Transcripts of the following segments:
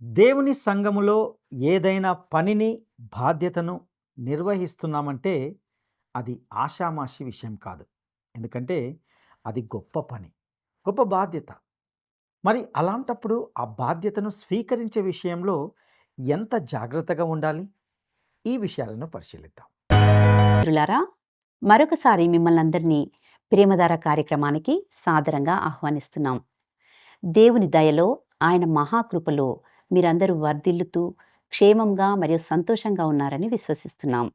దేవుని సంఘములో ఏదైనా పనిని, బాధ్యతను నిర్వహిస్తున్నామంటే అది ఆషామాషీ విషయం కాదు. ఎందుకంటే అది గొప్ప పని, గొప్ప బాధ్యత. మరి అలాంటప్పుడు ఆ బాధ్యతను స్వీకరించే విషయంలో ఎంత జాగ్రత్తగా ఉండాలి? ఈ విషయాలను పరిశీలిద్దాం. మిత్రులారా, మరొకసారి మిమ్మల్నందరినీ ప్రేమధార కార్యక్రమానికి సాదరంగా ఆహ్వానిస్తున్నాం. దేవుని దయలో, ఆయన మహాకృపలో మీరందరూ వర్ధిల్లుతూ, క్షేమంగా మరియు సంతోషంగా ఉన్నారని విశ్వసిస్తున్నాం.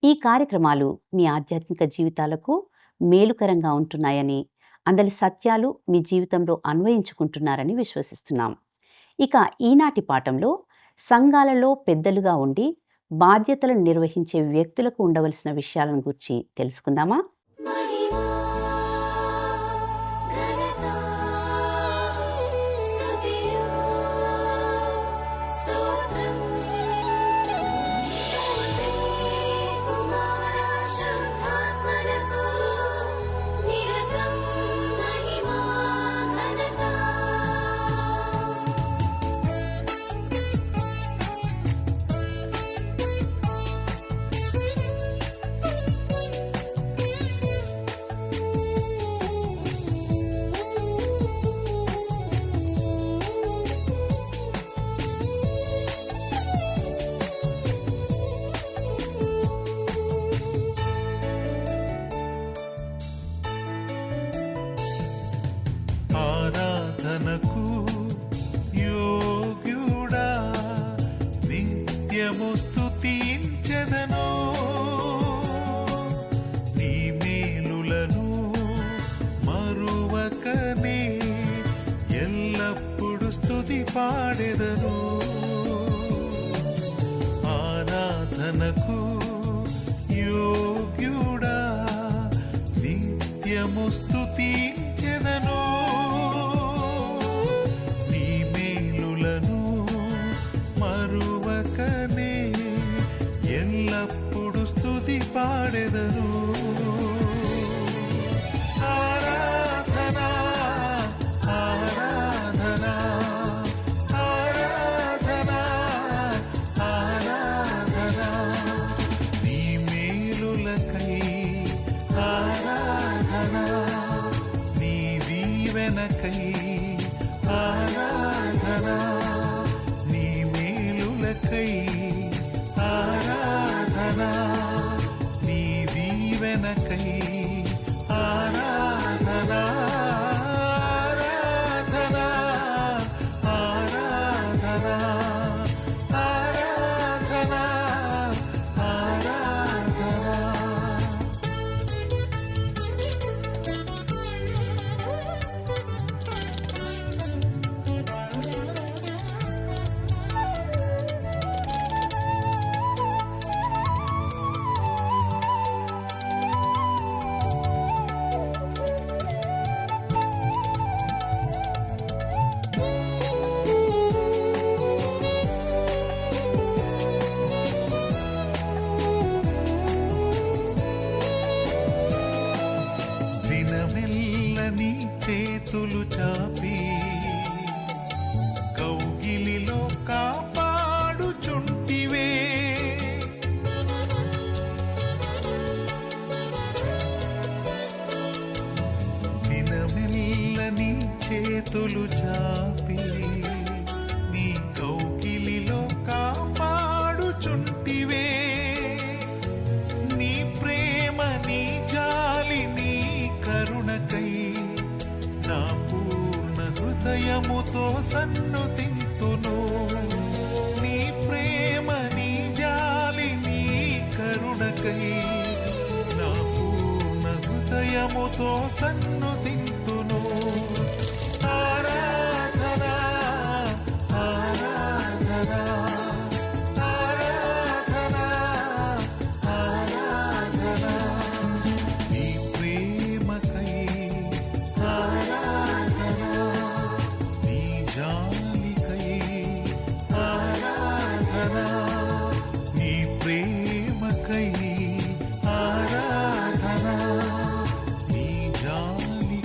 ఈ కార్యక్రమాలు మీ ఆధ్యాత్మిక జీవితాలకు మేలుకరంగా ఉంటున్నాయని, అందలి సత్యాలు మీ జీవితంలో అన్వయించుకుంటున్నారని విశ్వసిస్తున్నాం. ఇక ఈనాటి పాఠంలో సంఘాలలో పెద్దలుగా ఉండి బాధ్యతలను నిర్వహించే వ్యక్తులకు ఉండవలసిన విషయాలను గురించి తెలుసుకుందామా? మహిమా ఘనత స్తుతియు స్తోత్రం తండ్రి కుమార శుద్ధాత్మలకు నిరతం మహిమా ఘనత. ఆరాధనకు యోగ్యుడా నిత్యము స్తుతించెదను, నీ మేలులను మరువకనే ఎల్లప్పుడు స్తుతి పాడెదను. ఆరాధనకు యోగ్యుడా నిత్యము స్తుతించెదను, నీ మేలులను మరువకనే ఎల్లప్పుడు స్తుతి పాడెదను. ఆరాధనా ఆరాధనా ఆరాధనా ఆరాధనా, నీ మేలులకై ఆరాధనా, నీ దీవెనకై ఆరాధనా, నీ మేలులకై ఆరాధనా, నీ దీవెనకై ఆరాధనా. ఆరాధనా ఆరాధనా ఆరాధనా ఆరాధనా. దినమెల్ల నీ చేతులు చాపి కౌగిలిలో కాపాడుచుంటివే, దినమెల్ల నీ చేతులు చాపి నీ కౌగిలిలో కాపాడుచుంటివే, నీ ప్రేమ నీ జాలి నీ కరుణకై నా పూర్ణ హృదయముతో సన్నుతింతును, నీ ప్రేమ నీ జాలి నీ కరుణకై నా పూర్ణ హృదయముతో సన్నుతింతును. ఆరాధనా ఆరాధనా ఆరాధనా ఆరాధనా, నీ ప్రేమకై ఆరాధనా, నీ జాలికై ఆరాధనా, నీ ప్రేమకై ఆరాధనా, నీ జాలి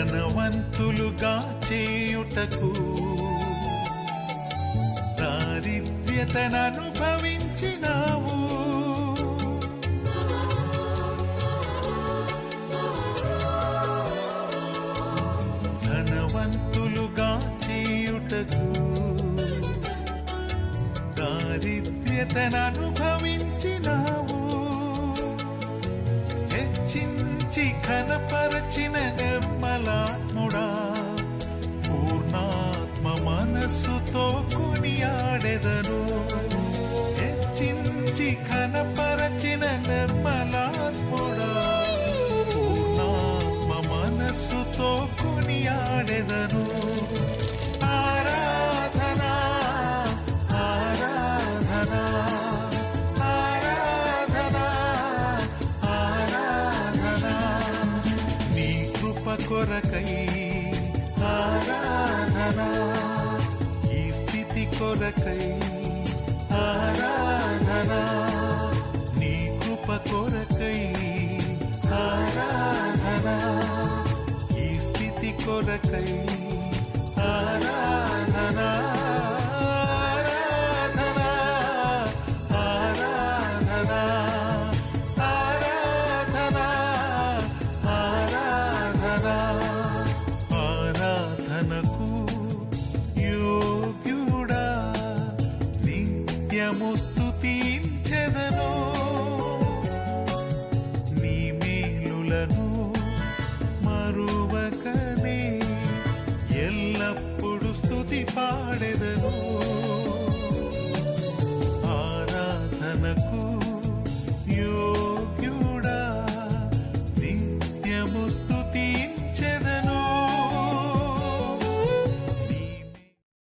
ధనవంతులుగా చేయుటకు దారిద్ర్యతననుభవించినావు. ధనవంతులుగా చేయుటకు దారిద్ర్యతననుభవించినావు. హెచ్చించి ఘనపరచిన నిర్మలాత్ముడా, పూర్ణాత్మ మనస్సుతో కొనియాడెదను. హెచ్చించి ఘనపరచిన నిర్మలాత్ముడా, పూర్ణాత్మ మనస్సుతో కొనియాడెదను. ఆరాధనా ఆరాధనా ఆరాధనా ఆరాధనా నీ కృప కొరకై ఆరాధనా, ఈ స్థితి కొరకై ఆరాధనా, నీ కృప కొరకై ఆరాధనా, ఈ స్థితి కొరకై ఆరాధనా. ఆరాధనా ఆరాధనా ఆరాధనా ఆరాధనా ఆరాధనకు యోగ్యుడా, నిత్యము స్తుతించెదను. నీ మేలులను మరువకనే ఎల్లప్పుడు స్తుతి పాడెదను. ఆరాధనకు యోగ్యుడా, నిత్యము స్తుతించెదను.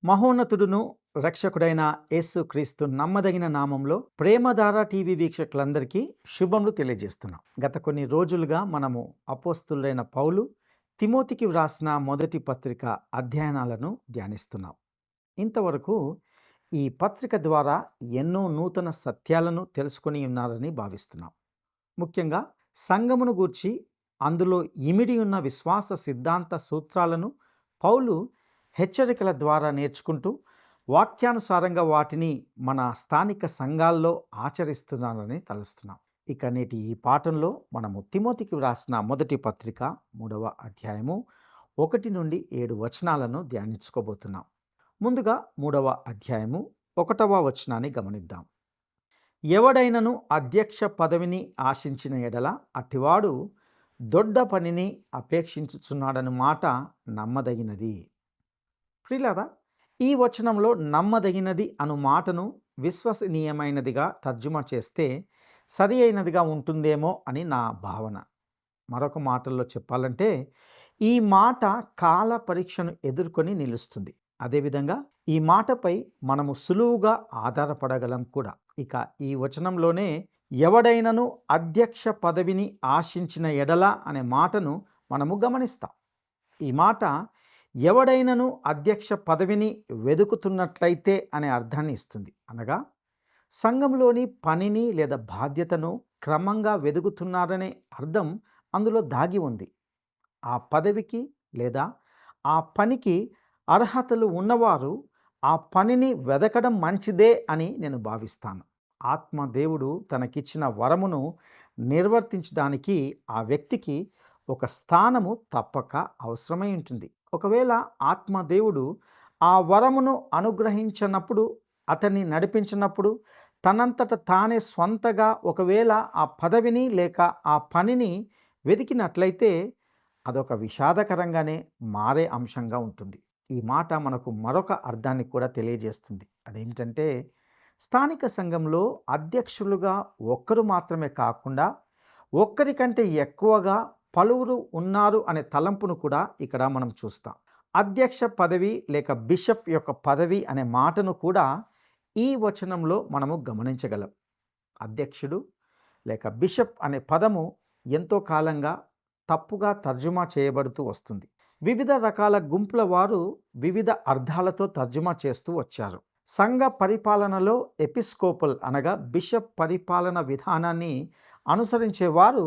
మహోన్నతుడును రక్షకుడైన యేసుక్రీస్తు నమ్మదగిన నామంలో ప్రేమధార టీవీ వీక్షకులందరికీ శుభములు తెలియజేస్తున్నాం. గత కొన్ని రోజులుగా మనము అపోస్తులైన పౌలు తిమోతికి వ్రాసిన మొదటి పత్రిక అధ్యయనాలను ధ్యానిస్తున్నాం. ఇంతవరకు ఈ పత్రిక ద్వారా ఎన్నో నూతన సత్యాలను తెలుసుకొని ఉన్నారని భావిస్తున్నాం. ముఖ్యంగా సంఘమును గూర్చి అందులో ఇమిడి ఉన్న విశ్వాస సిద్ధాంత సూత్రాలను పౌలు హెచ్చరికల ద్వారా నేర్చుకుంటూ వాక్యానుసారంగా వాటిని మన స్థానిక సంఘాల్లో ఆచరిస్తున్నారని తలుస్తున్నాం. ఇక నేటి ఈ పాఠంలో మనము తిమోతికి వ్రాసిన మొదటి పత్రిక 3వ అధ్యాయము 1 నుండి 7 వచనాలను ధ్యానించుకోబోతున్నాం. ముందుగా 3వ అధ్యాయము 1వ వచనాన్ని గమనిద్దాం. ఎవడైనను అధ్యక్ష పదవిని ఆశించిన ఎడల అట్టివాడు దొడ్డ పనిని అపేక్షించుచున్నాడని మాట నమ్మదగినది. ప్రియులారా, ఈ వచనంలో నమ్మదగినది అను మాటను విశ్వసనీయమైనదిగా తర్జుమా చేస్తే సరి అయినదిగా ఉంటుందేమో అని నా భావన. మరొక మాటల్లో చెప్పాలంటే ఈ మాట కాల పరీక్షను ఎదుర్కొని నిలుస్తుంది. అదేవిధంగా ఈ మాటపై మనము సులువుగా ఆధారపడగలం కూడా. ఇక ఈ వచనంలోనే ఎవడైనను అధ్యక్ష పదవిని ఆశించిన ఎడల అనే మాటను మనము గమనిస్తాం. ఈ మాట ఎవడైనను అధ్యక్ష పదవిని వెదుకుతున్నట్లయితే అనే అర్థాన్ని ఇస్తుంది. అనగా సంఘంలోని పనిని లేదా బాధ్యతను క్రమంగా వెదుకుతున్నారనే అర్థం అందులో దాగి ఉంది. ఆ పదవికి లేదా ఆ పనికి అర్హతలు ఉన్నవారు ఆ పనిని వెదకడం మంచిదే అని నేను భావిస్తాను. ఆత్మదేవుడు తనకిచ్చిన వరమును నిర్వర్తించడానికి ఆ వ్యక్తికి ఒక స్థానము తప్పక అవసరమై ఉంటుంది. ఒకవేళ ఆత్మదేవుడు ఆ వరమును అనుగ్రహించినప్పుడు, అతన్ని నడిపించినప్పుడు, తనంతట తానే స్వంతగా ఒకవేళ ఆ పదవిని లేక ఆ పనిని వెతికినట్లయితే అదొక విషాదకరంగానే మారే అంశంగా ఉంటుంది. ఈ మాట మనకు మరొక అర్థాన్ని కూడా తెలియజేస్తుంది. అదేమిటంటే స్థానిక సంఘంలో అధ్యక్షులుగా ఒక్కరు మాత్రమే కాకుండా ఒక్కరికంటే ఎక్కువగా పలువురు ఉన్నారు అనే తలంపును కూడా ఇక్కడ మనం చూస్తాం. అధ్యక్ష పదవి లేక బిషప్ యొక్క పదవి అనే మాటను కూడా ఈ వచనంలో మనము గమనించగలం. అధ్యక్షుడు లేక బిషప్ అనే పదము ఎంతో కాలంగా తప్పుగా తర్జుమా చేయబడుతూ వస్తుంది. వివిధ రకాల గుంపుల వారు వివిధ అర్థాలతో తర్జుమా చేస్తూ వచ్చారు. సంఘ పరిపాలనలో ఎపిస్కోపల్ అనగా బిషప్ పరిపాలన విధానాన్ని అనుసరించేవారు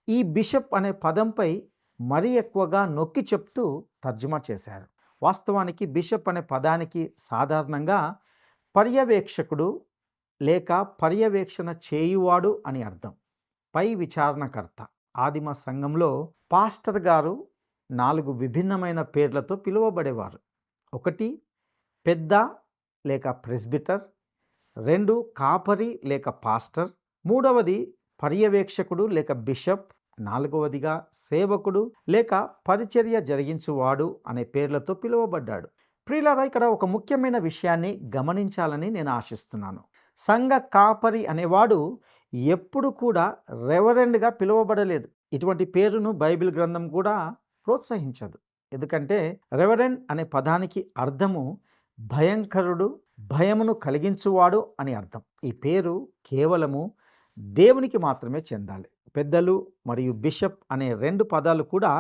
ఈ బిషప్ అనే పదంపై మరీ ఎక్కువగా నొక్కి చెప్తూ తర్జుమా చేశారు. వాస్తవానికి బిషప్ అనే పదానికి సాధారణంగా పర్యవేక్షకుడు లేక పర్యవేక్షణ చేయువాడు అని అర్థం. పై విచారణకర్త. ఆదిమ సంఘంలో పాస్టర్ గారు 4 విభిన్నమైన పేర్లతో పిలువబడేవారు. 1 పెద్ద లేక ప్రెస్బిటర్, 2 కాపరి లేక పాస్టర్, 3వది పర్యవేక్షకుడు లేక బిషప్, 4వదిగా సేవకుడు లేక పరిచర్య జరిగించువాడు అనే పేర్లతో పిలువబడ్డాడు. ప్రియులారా, ఇక్కడ ఒక ముఖ్యమైన విషయాన్ని గమనించాలని నేను ఆశిస్తున్నాను. సంఘ కాపరి అనేవాడు ఎప్పుడు కూడా రెవరెండ్గా పిలువబడలేదు. ఇటువంటి పేరును బైబిల్ గ్రంథం కూడా ప్రోత్సహించదు. ఎందుకంటే రెవరెండ్ అనే పదానికి అర్థము భయంకరుడు, భయమును కలిగించువాడు అని అర్థం. ఈ పేరు కేవలము దేవునికి మాత్రమే చెందాలి. పెద్దలు మరియు బిషప్ అనే 2 పదాలు కూడా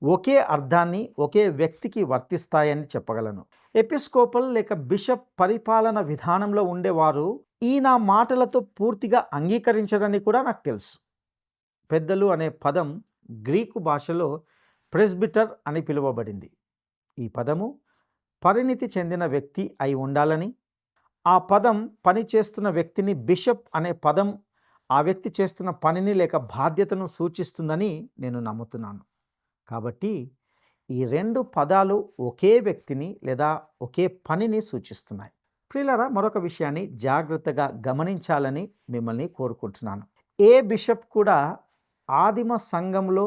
ఒకే అర్థాన్ని ఒకే వ్యక్తికి వర్తిస్తాయని చెప్పగలను. ఎపిస్కోపల్ లేక బిషప్ పరిపాలన విధానంలో ఉండేవారు ఈ నా మాటలతో పూర్తిగా అంగీకరించరని కూడా నాకు తెలుసు. పెద్దలు అనే పదం గ్రీకు భాషలో ప్రెస్బిటర్ అని పిలువబడింది. ఈ పదము పరిణితి చెందిన వ్యక్తి అయి ఉండాలని, ఆ పదం పని చేస్తున్న వ్యక్తిని, బిషప్ అనే పదం ఆ వ్యక్తి చేస్తున్న పనిని లేక బాధ్యతను సూచిస్తుందని నేను నమ్ముతున్నాను. కాబట్టి ఈ 2 పదాలు ఒకే వ్యక్తిని లేదా ఒకే పనిని సూచిస్తున్నాయి. ప్రియులారా, మరొక విషయాన్ని జాగ్రత్తగా గమనించాలని మిమ్మల్ని కోరుకుంటున్నాను. ఏ బిషప్ కూడా ఆదిమ సంఘంలో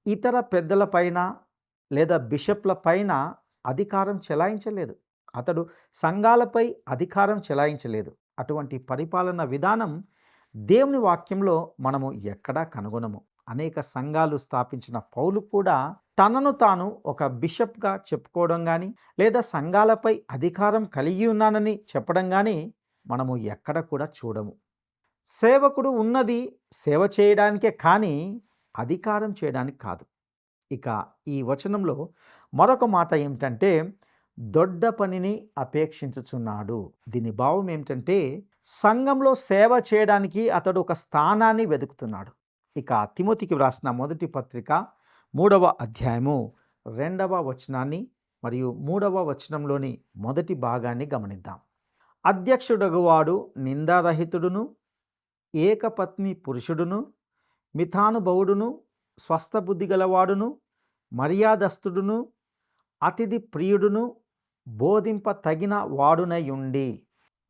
ఇతర పెద్దల పైన లేదా బిషప్ల పైన అధికారం చెలాయించలేదు. అతడు సంఘాలపై అధికారం చెలాయించలేదు. అటువంటి పరిపాలన విధానం దేవుని వాక్యంలో మనము ఎక్కడా కనుగొనము. అనేక సంఘాలు స్థాపించిన పౌలు కూడా తనను తాను ఒక బిషప్గా చెప్పుకోవడం కానీ లేదా సంఘాలపై అధికారం కలిగి ఉన్నానని చెప్పడం కానీ మనము ఎక్కడ కూడా చూడము. సేవకుడు ఉన్నది సేవ చేయడానికే కానీ అధికారం చేయడానికి కాదు. ఇక ఈ వచనంలో మరొక మాట ఏమిటంటే దొడ్డ పనిని అపేక్షించుచున్నాడు. దీని భావం ఏమిటంటే సంఘంలో సేవ చేయడానికి అతడు ఒక స్థానాన్ని వెతుకుతున్నాడు. ఇక తిమోతికి వ్రాసిన మొదటి పత్రిక 3వ అధ్యాయము 2వ వచనాన్ని మరియు 3వ వచనంలోని మొదటి భాగాన్ని గమనిద్దాం. అధ్యక్షుడగువాడు నిందారహితుడును, ఏకపత్ని పురుషుడును, మితానుభవుడును, స్వస్థబుద్ధి గలవాడును, మర్యాదస్తుడును, అతిథి ప్రియుడును, బోధింప తగిన వాడునయుండి.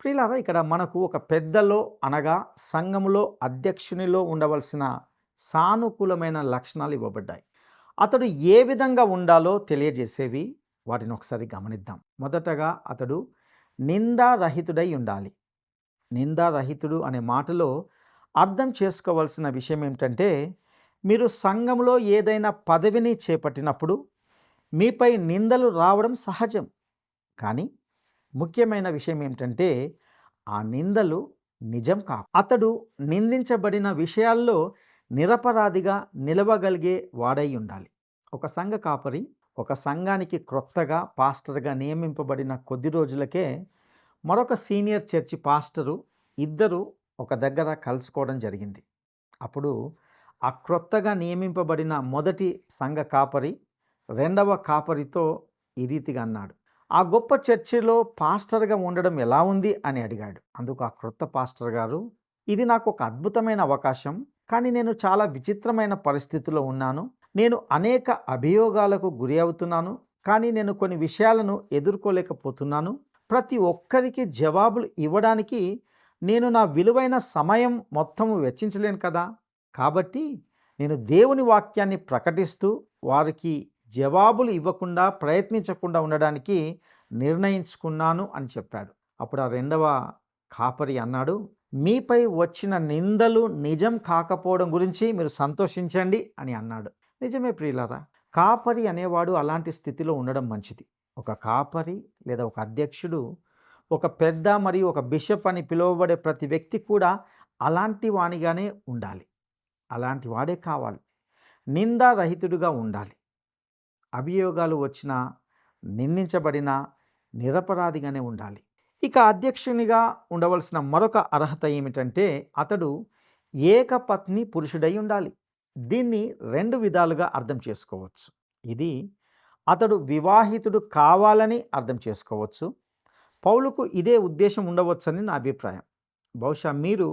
ప్రియులారా, ఇక్కడ మనకు ఒక పెద్దలో అనగా సంఘములో అధ్యక్షునిలో ఉండవలసిన సానుకూలమైన లక్షణాలు ఇవ్వబడ్డాయి. అతడు ఏ విధంగా ఉండాలో తెలియజేసేవి. వాటిని ఒకసారి గమనిద్దాం. మొదటగా అతడు నిందారహితుడై ఉండాలి. నిందారహితుడు అనే మాటలో అర్థం చేసుకోవాల్సిన విషయం ఏమిటంటే మీరు సంఘంలో ఏదైనా పదవిని చేపట్టినప్పుడు మీపై నిందలు రావడం సహజం. కానీ ముఖ్యమైన విషయం ఏమిటంటే ఆ నిందలు నిజం కావు. అతడు నిందించబడిన విషయాల్లో నిరపరాధిగా నిలవగలిగే వాడై ఉండాలి. ఒక సంఘ కాపరి ఒక సంఘానికి క్రొత్తగా పాస్టర్గా నియమింపబడిన కొద్ది రోజులకే మరొక సీనియర్ చర్చి పాస్టరు ఇద్దరు ఒక దగ్గర కలుసుకోవడం జరిగింది. అప్పుడు ఆ క్రొత్తగా నియమింపబడిన మొదటి సంఘ కాపరి 2వ కాపరితో ఈ రీతిగా అన్నాడు, ఆ గొప్ప చర్చిలో పాస్టర్గా ఉండడం ఎలా ఉంది అని అడిగాడు. అందుకు ఆ క్రొత్త పాస్టర్ గారు, ఇది నాకు ఒక అద్భుతమైన అవకాశం, కానీ నేను చాలా విచిత్రమైన పరిస్థితిలో ఉన్నాను. నేను అనేక అభియోగాలకు గురి అవుతున్నాను, కానీ నేను కొన్ని విషయాలను ఎదుర్కోలేకపోతున్నాను. ప్రతి ఒక్కరికి జవాబులు ఇవ్వడానికి నేను నా విలువైన సమయం మొత్తం వెచ్చించలేను కదా. కాబట్టి నేను దేవుని వాక్యాన్ని ప్రకటిస్తూ వారికి జవాబులు ఇవ్వకుండా ప్రయత్నించకుండా ఉండడానికి నిర్ణయించుకున్నాను అని చెప్పాడు. అప్పుడు ఆ 2వ కాపరి అన్నాడు, మీపై వచ్చిన నిందలు నిజం కాకపోవడం గురించి మీరు సంతోషించండి అని అన్నాడు. నిజమే ప్రియులారా, కాపరి అనేవాడు అలాంటి స్థితిలో ఉండడం మంచిది. ఒక కాపరి లేదా ఒక అధ్యక్షుడు, ఒక పెద్ద మరియు ఒక బిషప్ అని పిలువబడే ప్రతి వ్యక్తి కూడా అలాంటి వానిగానే ఉండాలి. అలాంటి వాడే కావాలి. నిందారహితుడుగా ఉండాలి. అభియోగాలు వచ్చినా నిందించబడినా నిరపరాధిగానే ఉండాలి. ఇక అధ్యక్షునిగా ఉండవలసిన మరొక అర్హత ఏమిటంటే అతడు ఏకపత్ని పురుషుడై ఉండాలి. దీన్ని 2 విధాలుగా అర్థం చేసుకోవచ్చు. ఇది అతడు వివాహితుడు కావాలని అర్థం చేసుకోవచ్చు. పౌలుకు ఇదే ఉద్దేశం ఉండవచ్చని నా అభిప్రాయం. బహుశా మీరు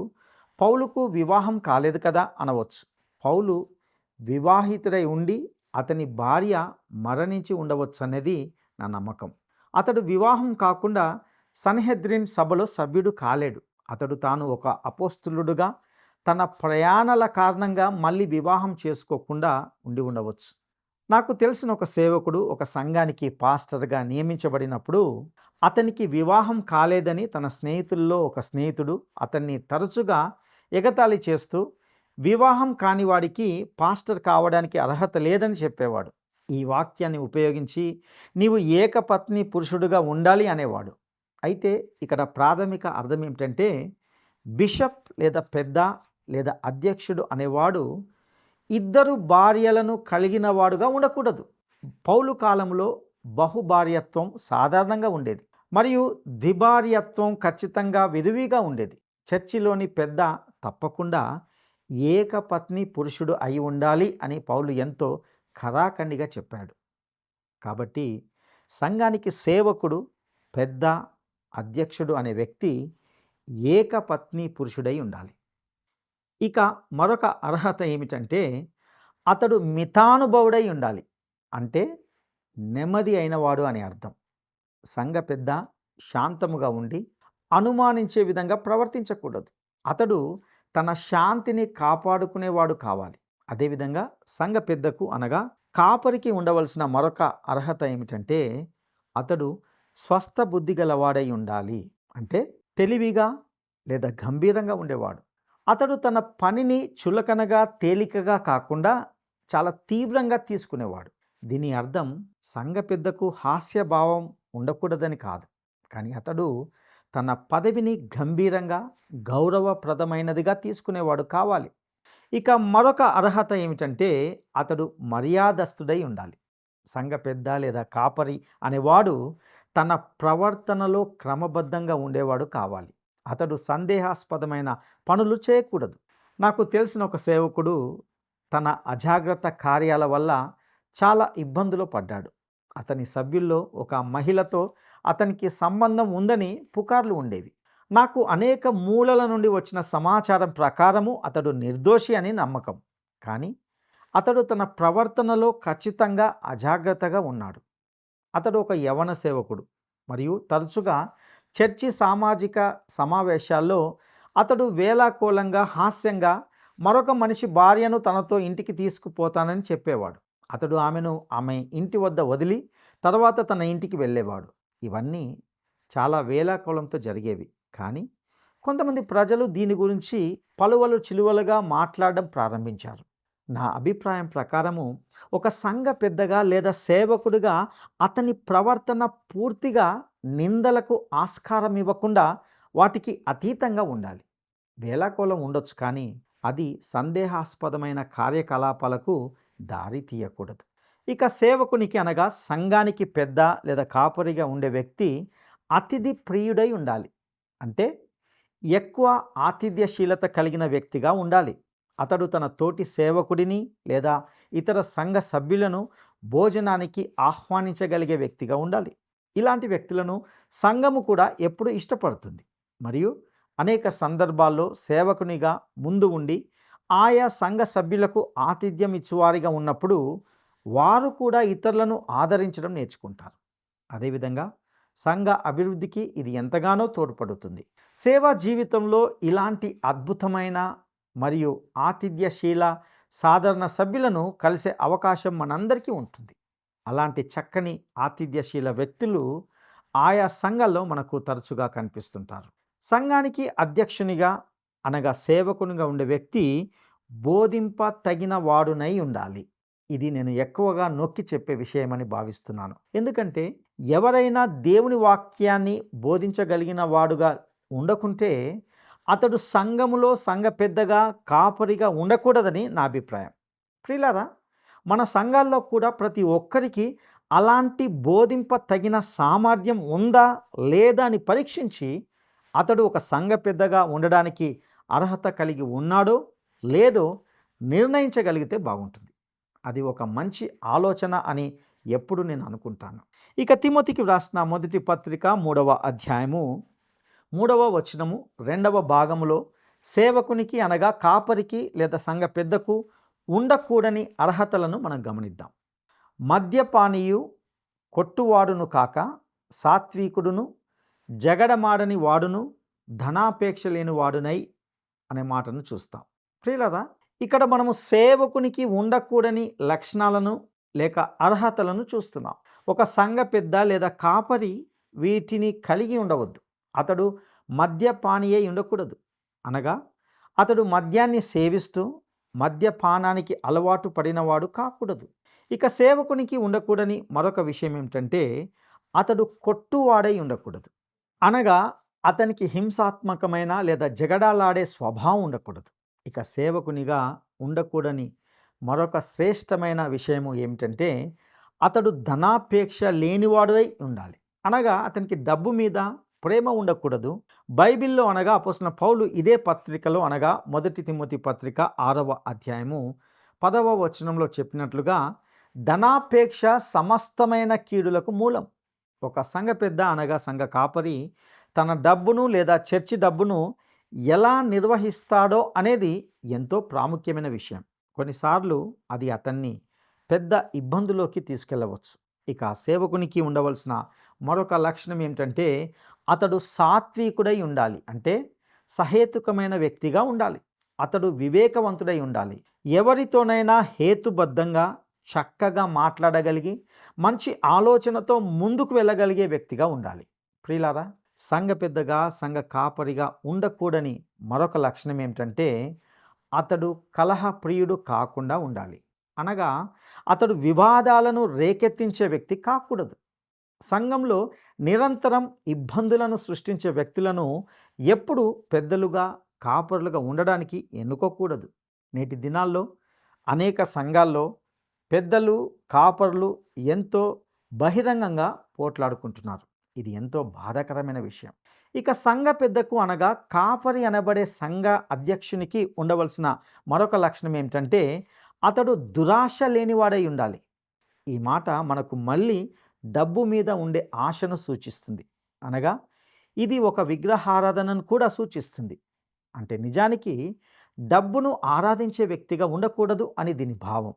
పౌలుకు వివాహం కాలేదు కదా అనవచ్చు. పౌలు వివాహితుడై ఉండి అతని భార్య మరణించి ఉండవచ్చనేది నా నమ్మకం. అతడు వివాహం కాకుండా సన్హెద్రిన్ సభలో సభ్యుడు కాలేడు. అతడు తాను ఒక అపోస్తులుడుగా తన ప్రయాణాల కారణంగా మళ్ళీ వివాహం చేసుకోకుండా ఉండి ఉండవచ్చు. నాకు తెలిసిన ఒక సేవకుడు ఒక సంఘానికి పాస్టర్గా నియమించబడినప్పుడు అతనికి వివాహం కాలేదని తన స్నేహితుల్లో ఒక స్నేహితుడు అతన్ని తరచుగా ఎగతాళి చేస్తూ వివాహం కాని వాడికి పాస్టర్ కావడానికి అర్హత లేదని చెప్పేవాడు. ఈ వాక్యాన్ని ఉపయోగించి నీవు ఏకపత్ని పురుషుడుగా ఉండాలి అనేవాడు. అయితే ఇక్కడ ప్రాథమిక అర్థం ఏమిటంటే బిషప్ లేదా పెద్ద లేదా అధ్యక్షుడు అనేవాడు ఇద్దరు భార్యలను కలిగిన వాడుగా ఉండకూడదు. పౌలు కాలంలో బహుభార్యత్వం సాధారణంగా ఉండేది మరియు ద్విభార్యత్వం ఖచ్చితంగా విరివిగా ఉండేది. చర్చిలోని పెద్ద తప్పకుండా ఏకపత్ని పురుషుడు అయి ఉండాలి అని పౌలు ఎంతో ఖరాఖండిగా చెప్పాడు. కాబట్టి సంఘానికి సేవకుడు, పెద్ద, అధ్యక్షుడు అనే వ్యక్తి ఏకపత్ని పురుషుడై ఉండాలి. ఇక మరొక అర్హత ఏమిటంటే అతడు మితానుభవుడై ఉండాలి. అంటే నెమ్మది అయినవాడు అని అర్థం. సంఘ పెద్ద శాంతముగా ఉండి అనుమానించే విధంగా ప్రవర్తించకూడదు. అతడు తన శాంతిని కాపాడుకునేవాడు కావాలి. అదేవిధంగా సంఘ పెద్దకు అనగా కాపరికి ఉండవలసిన మరొక అర్హత ఏమిటంటే అతడు స్వస్థ బుద్ధి గలవాడై ఉండాలి. అంటే తెలివిగా లేదా గంభీరంగా ఉండేవాడు. అతడు తన పనిని చులకనగా తేలికగా కాకుండా చాలా తీవ్రంగా తీసుకునేవాడు. దీని అర్థం సంఘ పెద్దకు హాస్యభావం ఉండకూడదని కాదు, కానీ అతడు తన పదవిని గంభీరంగా గౌరవప్రదమైనదిగా తీసుకునేవాడు కావాలి. ఇక మరొక అర్హత ఏమిటంటే అతడు మర్యాదస్తుడై ఉండాలి. సంఘ పెద్ద లేదా కాపరి అనేవాడు తన ప్రవర్తనలో క్రమబద్ధంగా ఉండేవాడు కావాలి. అతడు సందేహాస్పదమైన పనులు చేయకూడదు. నాకు తెలిసిన ఒక సేవకుడు తన అజాగ్రత్త కార్యాల వల్ల చాలా ఇబ్బందులు పడ్డాడు. అతని సభ్యుల్లో ఒక మహిళతో అతనికి సంబంధం ఉందని పుకార్లు ఉండేవి. నాకు అనేక మూలల నుండి వచ్చిన సమాచారం ప్రకారము అతడు నిర్దోషి అని నమ్మకం. కానీ అతడు తన ప్రవర్తనలో ఖచ్చితంగా అజాగ్రత్తగా ఉన్నాడు. అతడు ఒక యవన సేవకుడు మరియు తరచుగా చర్చి సామాజిక సమావేశాల్లో అతడు వేళాకోళంగా హాస్యంగా మరొక మనిషి భార్యను తనతో ఇంటికి తీసుకుపోతానని చెప్పేవాడు. అతడు ఆమెను ఆమె ఇంటి వద్ద వదిలి తర్వాత తన ఇంటికి వెళ్ళేవాడు. ఇవన్నీ చాలా వేళాకోళంతో జరిగేవి. కానీ కొంతమంది ప్రజలు దీని గురించి పలువలు చిలువలుగా మాట్లాడడం ప్రారంభించారు. నా అభిప్రాయం ప్రకారము ఒక సంఘ పెద్దగా లేదా సేవకుడిగా అతని ప్రవర్తన పూర్తిగా నిందలకు ఆస్కారం ఇవ్వకుండా వాటికి అతీతంగా ఉండాలి. వేళాకోళం ఉండొచ్చు, కానీ అది సందేహాస్పదమైన కార్యకలాపాలకు దారి తీయకూడదు. ఇక సేవకునికి అనగా సంఘానికి పెద్ద లేదా కాపరిగా ఉండే వ్యక్తి అతిథి ప్రియుడై ఉండాలి. అంటే ఎక్కువ ఆతిథ్యశీలత కలిగిన వ్యక్తిగా ఉండాలి. అతడు తన తోటి సేవకుడిని లేదా ఇతర సంఘ సభ్యులను భోజనానికి ఆహ్వానించగలిగే వ్యక్తిగా ఉండాలి. ఇలాంటి వ్యక్తులను సంఘము కూడా ఎప్పుడు ఇష్టపడుతుంది మరియు అనేక సందర్భాల్లో సేవకునిగా ముందు ఉండి ఆయా సంఘ సభ్యులకు ఆతిథ్యం ఇచ్చువారిగా ఉన్నప్పుడు వారు కూడా ఇతరులను ఆదరించడం నేర్చుకుంటారు. అదేవిధంగా సంఘ అభివృద్ధికి ఇది ఎంతగానో తోడ్పడుతుంది. సేవా జీవితంలో ఇలాంటి అద్భుతమైన మరియు ఆతిథ్యశీల సాధారణ సభ్యులను కలిసే అవకాశం మనందరికీ ఉంటుంది. అలాంటి చక్కని ఆతిథ్యశీల వ్యక్తులు ఆయా సంఘాల్లో మనకు తరచుగా కనిపిస్తుంటారు. సంఘానికి అధ్యక్షునిగా అనగా సేవకునిగా ఉండే వ్యక్తి బోధింప తగిన వాడునై ఉండాలి. ఇది నేను ఎక్కువగా నొక్కి చెప్పే విషయమని భావిస్తున్నాను. ఎందుకంటే ఎవరైనా దేవుని వాక్యాన్ని బోధించగలిగిన వాడుగా ఉండకుంటే అతడు సంఘములో సంఘ పెద్దగా కాపరిగా ఉండకూడదని నా అభిప్రాయం. ప్రియులారా, మన సంఘాల్లో కూడా ప్రతి ఒక్కరికి అలాంటి బోధింప తగిన సామర్థ్యం ఉందా లేదా అని పరీక్షించి అతడు ఒక సంఘ పెద్దగా ఉండడానికి అర్హత కలిగి ఉన్నాడో లేదో నిర్ణయించగలిగితే బాగుంటుంది. అది ఒక మంచి ఆలోచన అని ఎప్పుడు నేను అనుకుంటాను. ఇక తిమోతికి వ్రాసిన మొదటి పత్రిక 3వ అధ్యాయము 3వ వచనము 2వ భాగములో సేవకునికి అనగా కాపరికి లేదా సంఘ పెద్దకు ఉండకూడని అర్హతలను మనం గమనిద్దాం. మద్యపానీయు, కొట్టువాడును కాక సాత్వికుడును, జగడమాడని వాడును, ధనాపేక్ష లేని వాడునై అనే మాటను చూస్తాం. ప్రియులారా, ఇక్కడ మనము సేవకునికి ఉండకూడని లక్షణాలను లేక అర్హతలను చూస్తున్నాం. ఒక సంఘ పెద్ద లేదా కాపరి వీటిని కలిగి ఉండవద్దు. అతడు మద్యపాని అయి ఉండకూడదు. అనగా అతడు మద్యాన్ని సేవిస్తూ మద్యపానానికి అలవాటు పడినవాడు కాకూడదు. ఇక సేవకునికి ఉండకూడని మరొక విషయం ఏమిటంటే అతడు కొట్టువాడై ఉండకూడదు. అనగా అతనికి హింసాత్మకమైన లేదా జగడాలాడే స్వభావం ఉండకూడదు. ఇక సేవకునిగా ఉండకూడని మరొక శ్రేష్టమైన విషయము ఏమిటంటే అతడు ధనాపేక్ష లేనివాడై ఉండాలి. అనగా అతనికి డబ్బు మీద ప్రేమ ఉండకూడదు. బైబిల్లో అనగా అపోస్తలుడైన పౌలు ఇదే పత్రికలో అనగా 1 తిమోతి పత్రిక 6వ అధ్యాయము 10వ వచనంలో చెప్పినట్లుగా ధనాపేక్ష సమస్తమైన కీడులకు మూలం. ఒక సంఘ పెద్ద అనగా సంఘ కాపరి తన డబ్బును లేదా చర్చి డబ్బును ఎలా నిర్వహిస్తాడో అనేది ఎంతో ప్రాముఖ్యమైన విషయం. కొన్నిసార్లు అది అతన్ని పెద్ద ఇబ్బందులోకి తీసుకెళ్ళవచ్చు. ఇక సేవకునికి ఉండవలసిన మరొక లక్షణం ఏమిటంటే అతడు సాత్వికుడై ఉండాలి. అంటే సహేతుకమైన వ్యక్తిగా ఉండాలి. అతడు వివేకవంతుడై ఉండాలి. ఎవరితోనైనా హేతుబద్ధంగా చక్కగా మాట్లాడగలిగి మంచి ఆలోచనతో ముందుకు వెళ్ళగలిగే వ్యక్తిగా ఉండాలి. ప్రియులారా, సంఘ పెద్దగా సంఘ కాపరిగా ఉండకూడని మరొక లక్షణం ఏమిటంటే అతడు కలహ ప్రియుడు కాకుండా ఉండాలి. అనగా అతడు వివాదాలను రేకెత్తించే వ్యక్తి కాకూడదు. సంఘంలో నిరంతరం ఇబ్బందులను సృష్టించే వ్యక్తులను ఎప్పుడు పెద్దలుగా కాపరులుగా ఉండడానికి ఎన్నుకోకూడదు. నేటి దినాల్లో అనేక సంఘాల్లో పెద్దలు కాపరులు ఎంతో బహిరంగంగా పోట్లాడుకుంటున్నారు. ఇది ఎంతో బాధాకరమైన విషయం. ఇక సంఘ పెద్దకు అనగా కాపరి అనబడే సంఘ అధ్యక్షునికి ఉండవలసిన మరొక లక్షణం ఏమిటంటే అతడు దురాశ లేనివాడై ఉండాలి. ఈ మాట మనకు మళ్ళీ డబ్బు మీద ఉండే ఆశను సూచిస్తుంది. అనగా ఇది ఒక విగ్రహారాధనను కూడా సూచిస్తుంది. అంటే నిజానికి డబ్బును ఆరాధించే వ్యక్తిగా ఉండకూడదు అని దీని భావం.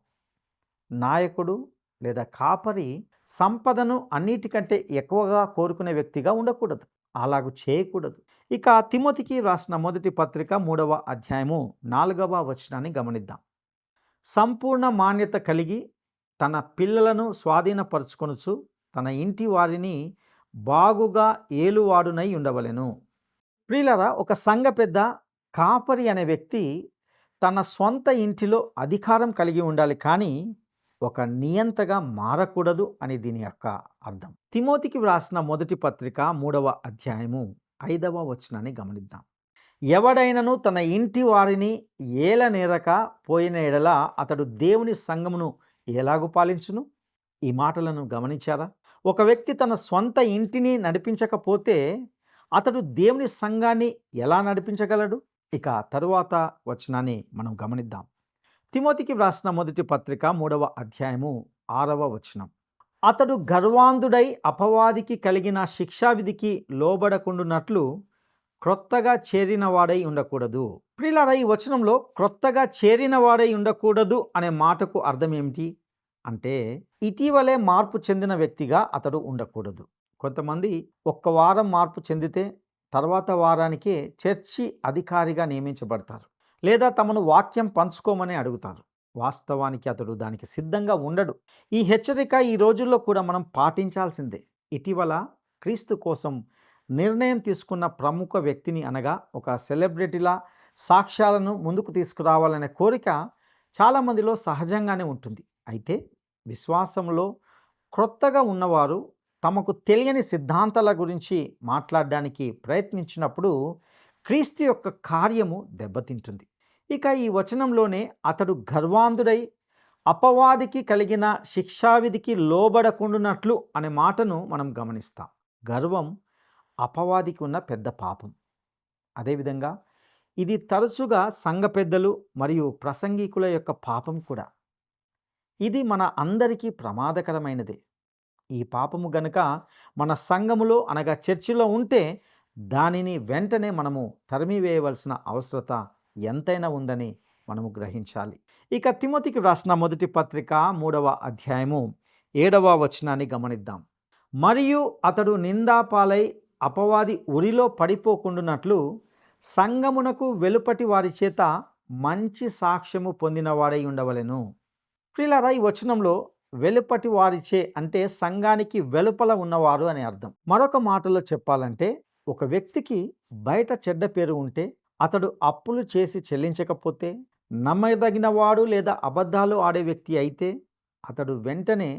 నాయకుడు లేదా కాపరి సంపదను అన్నిటికంటే ఎక్కువగా కోరుకునే వ్యక్తిగా ఉండకూడదు. అలాగూ చేయకూడదు. ఇక తిమోతికి రాసిన మొదటి పత్రిక 3వ అధ్యాయము 4వ వచనాన్ని గమనిద్దాం. సంపూర్ణ మాన్యత కలిగి తన పిల్లలను స్వాధీనపరుచుకొనుచు తన ఇంటి వారిని బాగుగా ఏలువాడునై ఉండవలెను. ప్రియులారా, ఒక సంఘ పెద్ద కాపరి అనే వ్యక్తి తన సొంత ఇంటిలో అధికారం కలిగి ఉండాలి, కానీ ఒక నియంతగా మారకూడదు అని దీని యొక్క అర్థం. తిమోతికి వ్రాసిన మొదటి పత్రిక 3వ అధ్యాయము 5వ వచనాన్ని గమనిద్దాం. ఎవడైనను తన ఇంటి వారిని ఏలనేరక పోయిన ఎడల అతడు దేవుని సంఘమును ఎలాగు పాలించును? ఈ మాటలను గమనించారా? ఒక వ్యక్తి తన సొంత ఇంటిని నడిపించకపోతే అతడు దేవుని సంఘాన్ని ఎలా నడిపించగలడు? ఇక తరువాత వచనాన్ని మనం గమనిద్దాం. తిమోతికి వ్రాసిన మొదటి పత్రిక 3వ అధ్యాయము 6వ వచనం. అతడు గర్వాంధుడై అపవాదికి కలిగిన శిక్షావిధికి లోబడకుండునట్లు క్రొత్తగా చేరిన వాడై ఉండకూడదు. ప్రియులారా, ఈ వచనంలో క్రొత్తగా చేరిన వాడై ఉండకూడదు అనే మాటకు అర్థం ఏమిటి అంటే ఇటీవలే మార్పు చెందిన వ్యక్తిగా అతడు ఉండకూడదు. కొంతమంది ఒక్క వారం మార్పు చెందితే తర్వాత వారానికే చర్చి అధికారిగా నియమించబడతారు, లేదా తమను వాక్యం పంచుకోమని అడుగుతారు. వాస్తవానికి అతడు దానికి సిద్ధంగా ఉండడు. ఈ హెచ్చరిక ఈ రోజుల్లో కూడా మనం పాటించాల్సిందే. ఇటీవల క్రీస్తు కోసం నిర్ణయం తీసుకున్న ప్రముఖ వ్యక్తిని అనగా ఒక సెలబ్రిటీలా సాక్ష్యాలను ముందుకు తీసుకురావాలనే కోరిక చాలామందిలో సహజంగానే ఉంటుంది. అయితే విశ్వాసంలో క్రొత్తగా ఉన్నవారు తమకు తెలియని సిద్ధాంతాల గురించి మాట్లాడడానికి ప్రయత్నించినప్పుడు క్రీస్తు యొక్క కార్యము దెబ్బతింటుంది. ఇక ఈ వచనంలోనే అతడు గర్వాంధుడై అపవాదికి కలిగిన శిక్షావిధికి లోబడకుండునట్లు అనే మాటను మనం గమనిస్తాం. గర్వం అపవాదికి ఉన్న పెద్ద పాపం. అదేవిధంగా ఇది తరచుగా సంఘ పెద్దలు మరియు ప్రసంగికుల యొక్క పాపం కూడా. ఇది మన అందరికీ ప్రమాదకరమైనదే. ఈ పాపము గనుక మన సంఘములో అనగా చర్చిలో ఉంటే దానిని వెంటనే మనము తరిమివేయవలసిన అవసరత ఎంతైనా ఉందని మనము గ్రహించాలి. ఇక తిమోతికి వ్రాసిన మొదటి పత్రిక 3వ అధ్యాయము 7వ వచనాన్ని గమనిద్దాం. మరియు అతడు నిందాపాలై అపవాది ఉరిలో పడిపోకుండునట్లు సంఘమునకు వెలుపటి వారి చేత మంచి సాక్ష్యము పొందినవాడై ఉండవలెను. ప్రియులారా, ఈ వచనంలో వెలుపటి వారిచే అంటే సంఘానికి వెలుపల ఉన్నవారు అని అర్థం. మరొక మాటలో చెప్పాలంటే, ఒక వ్యక్తికి బయట చెడ్డ పేరు ఉంటే, అతడు అప్పులు చేసి చెల్లించకపోతే, నమ్మదగిన వాడు లేదా అబద్ధాలు ఆడే వ్యక్తి అయితే అతడు వెంటనే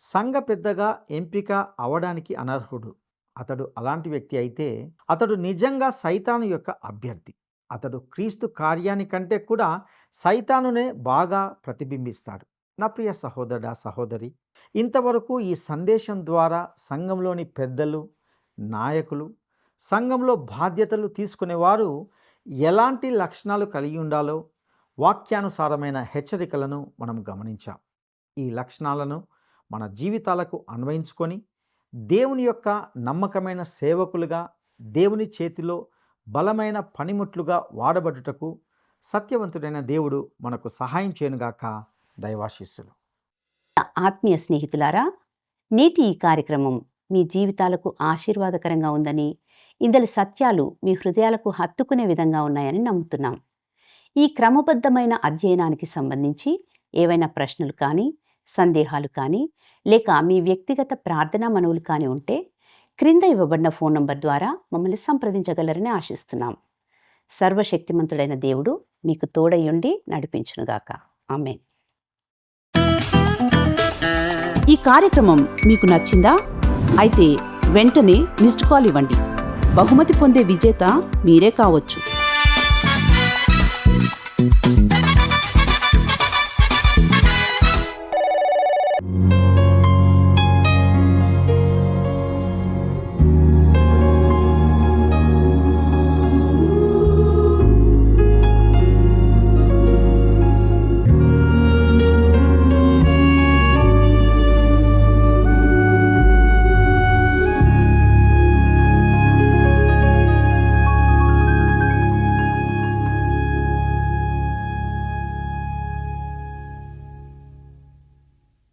సంఘ పెద్దగా ఎంపిక అవడానికి అనర్హుడు. అతడు అలాంటి వ్యక్తి అయితే అతడు నిజంగా సైతాను యొక్క అభ్యర్థి. అతడు క్రీస్తు కార్యానికంటే కూడా సైతానునే బాగా ప్రతిబింబిస్తాడు. నా ప్రియ సహోదరుడా, సహోదరి, ఇంతవరకు ఈ సందేశం ద్వారా సంఘంలోని పెద్దలు, నాయకులు, సంఘంలో బాధ్యతలు తీసుకునేవారు ఎలాంటి లక్షణాలు కలిగి ఉండాలో వాక్యానుసారమైన హెచ్చరికలను మనం గమనించాం. ఈ లక్షణాలను మన జీవితాలకు అన్వయించుకొని దేవుని యొక్క నమ్మకమైన సేవకులుగా, దేవుని చేతిలో బలమైన పనిముట్లుగా వాడబడుటకు సత్యవంతుడైన దేవుడు మనకు సహాయం చేయనుగాక. దైవాశీస్సులు. ఆత్మీయ స్నేహితులారా, నేటి ఈ కార్యక్రమం మీ జీవితాలకు ఆశీర్వాదకరంగా ఉందని, ఇందలి సత్యాలు మీ హృదయాలకు హత్తుకునే విధంగా ఉన్నాయని నమ్ముతున్నాం. ఈ క్రమబద్ధమైన అధ్యయనానికి సంబంధించి ఏవైనా ప్రశ్నలు కానీ, సందేహాలు కానీ, లేక మీ వ్యక్తిగత ప్రార్థనా మనవులు కానీ ఉంటే క్రింద ఇవ్వబడిన ఫోన్ నంబర్ ద్వారా మమ్మల్ని సంప్రదించగలరని ఆశిస్తున్నాం. సర్వశక్తిమంతుడైన దేవుడు మీకు తోడయ్యుండి నడిపించునుగాక. ఆమేన్. ఈ కార్యక్రమం మీకు నచ్చిందా? అయితే వెంటనే మిస్డ్ కాల్ ఇవ్వండి. బహుమతి పొందే విజేత మీరే కావచ్చు.